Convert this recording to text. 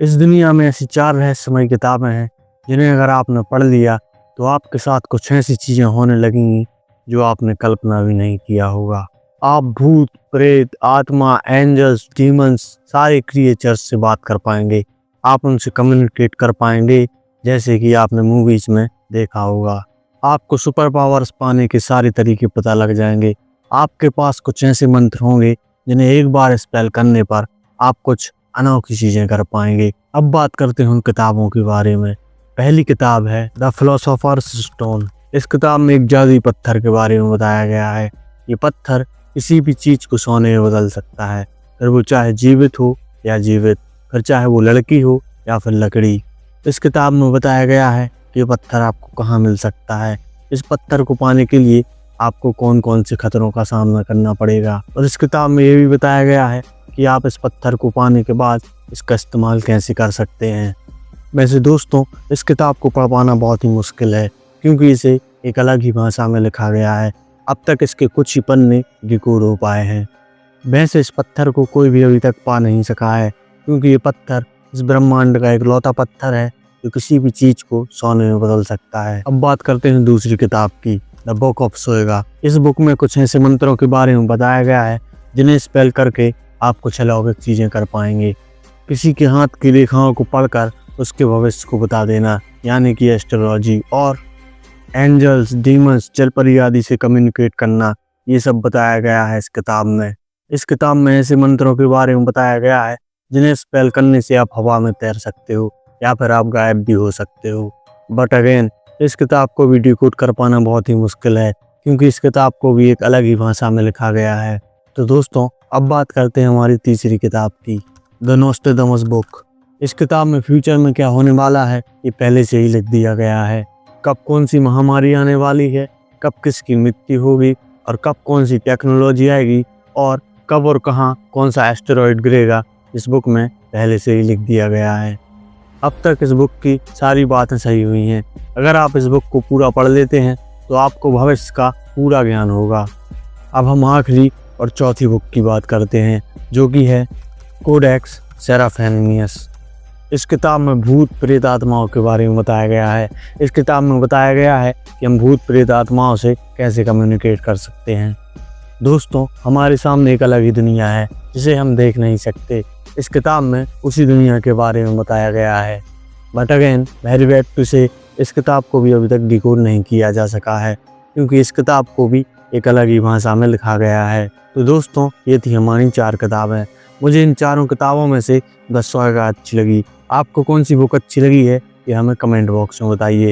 इस दुनिया में ऐसी 4 रहस्यमयी किताबें हैं जिन्हें अगर आपने पढ़ लिया तो आपके साथ कुछ ऐसी चीज़ें होने लगेंगी जो आपने कल्पना भी नहीं किया होगा। आप भूत, प्रेत, आत्मा, एंजल्स, डीमंस सारे क्रिएचर्स से बात कर पाएंगे। आप उनसे कम्युनिकेट कर पाएंगे जैसे कि आपने मूवीज में देखा होगा। आपको सुपर पावर्स पाने के सारे तरीके पता लग जाएंगे। आपके पास कुछ ऐसे मंत्र होंगे जिन्हें एक बार स्पेल करने पर आप कुछ अनोखी चीजें कर पाएंगे। अब बात करते हैं उन किताबों के बारे में। पहली किताब है द फिलोसोफर्स स्टोन। इस किताब में एक जादुई पत्थर के बारे में बताया गया है। ये पत्थर किसी भी चीज को सोने में बदल सकता है, फिर वो चाहे जीवित हो या जीवित, फिर चाहे वो लड़की हो या फिर लकड़ी। इस किताब में बताया गया है कि ये पत्थर आपको कहाँ मिल सकता है, इस पत्थर को पाने के लिए आपको कौन कौन से खतरों का सामना करना पड़ेगा, और इस किताब में ये भी बताया गया है कि आप इस पत्थर को पाने के बाद इसका इस्तेमाल कैसे कर सकते हैं। वैसे दोस्तों, इस किताब को पढ़ पाना बहुत ही मुश्किल है क्योंकि इसे एक अलग ही भाषा में लिखा गया है। अब तक इसके कुछ ही पन्ने डिकोड हो पाए हैं। वैसे इस पत्थर को कोई भी अभी तक पा नहीं सका है क्योंकि ये पत्थर इस ब्रह्मांड का इकलौता पत्थर है जो किसी भी चीज को सोने में बदल सकता है। अब बात करते हैं दूसरी किताब की, द बुक ऑफ सोएगा। इस बुक में कुछ ऐसे मंत्रों के बारे में बताया गया है जिन्हें स्पेल करके आप कुछ अलौकिक चीजें कर पाएंगे। किसी के हाथ की रेखाओं को पढ़कर उसके भविष्य को बता देना, यानी कि एस्ट्रोलॉजी, और एंजल्स, डीमंस, जल परी आदि से कम्युनिकेट करना, ये सब बताया गया है इस किताब में। इस किताब में ऐसे मंत्रों के बारे में बताया गया है जिन्हें स्पेल करने से आप हवा में तैर सकते हो या फिर आप गायब भी हो सकते हो। बट अगेन, इस किताब को भी डिकोड कर पाना बहुत ही मुश्किल है क्योंकि इस किताब को भी एक अलग ही भाषा में लिखा गया है। तो दोस्तों, अब बात करते हैं हमारी तीसरी किताब की, द नोस्ट्रेडमस बुक। इस किताब में फ्यूचर में क्या होने वाला है ये पहले से ही लिख दिया गया है। कब कौन सी महामारी आने वाली है, कब किसकी मृत्यु होगी, और कब कौन सी टेक्नोलॉजी आएगी, और कब और कहाँ कौन सा एस्टेरॉयड गिरेगा, इस बुक में पहले से ही लिख दिया गया है। अब तक इस बुक की सारी बातें सही हुई हैं। अगर आप इस बुक को पूरा पढ़ लेते हैं तो आपको भविष्य का पूरा ज्ञान होगा। अब हम आखिरी और चौथी बुक की बात करते हैं जो कि है कोडेक्स सेराफेनियस। इस किताब में भूत प्रेत आत्माओं के बारे में बताया गया है। इस किताब में बताया गया है कि हम भूत प्रेत आत्माओं से कैसे कम्युनिकेट कर सकते हैं। दोस्तों, हमारे सामने एक अलग ही दुनिया है जिसे हम देख नहीं सकते। इस किताब में उसी दुनिया के बारे में बताया गया है। But again, very bad to say, इस किताब को भी अभी तक डिकोड नहीं किया जा सका है क्योंकि इस किताब को भी एक अलग ही भाषा में लिखा गया है। तो दोस्तों, ये थी हमारी 4 किताबें। मुझे इन चारों किताबों में से द सोएगा अच्छी लगी। आपको कौन सी बुक अच्छी लगी है ये हमें कमेंट बॉक्स में बताइए।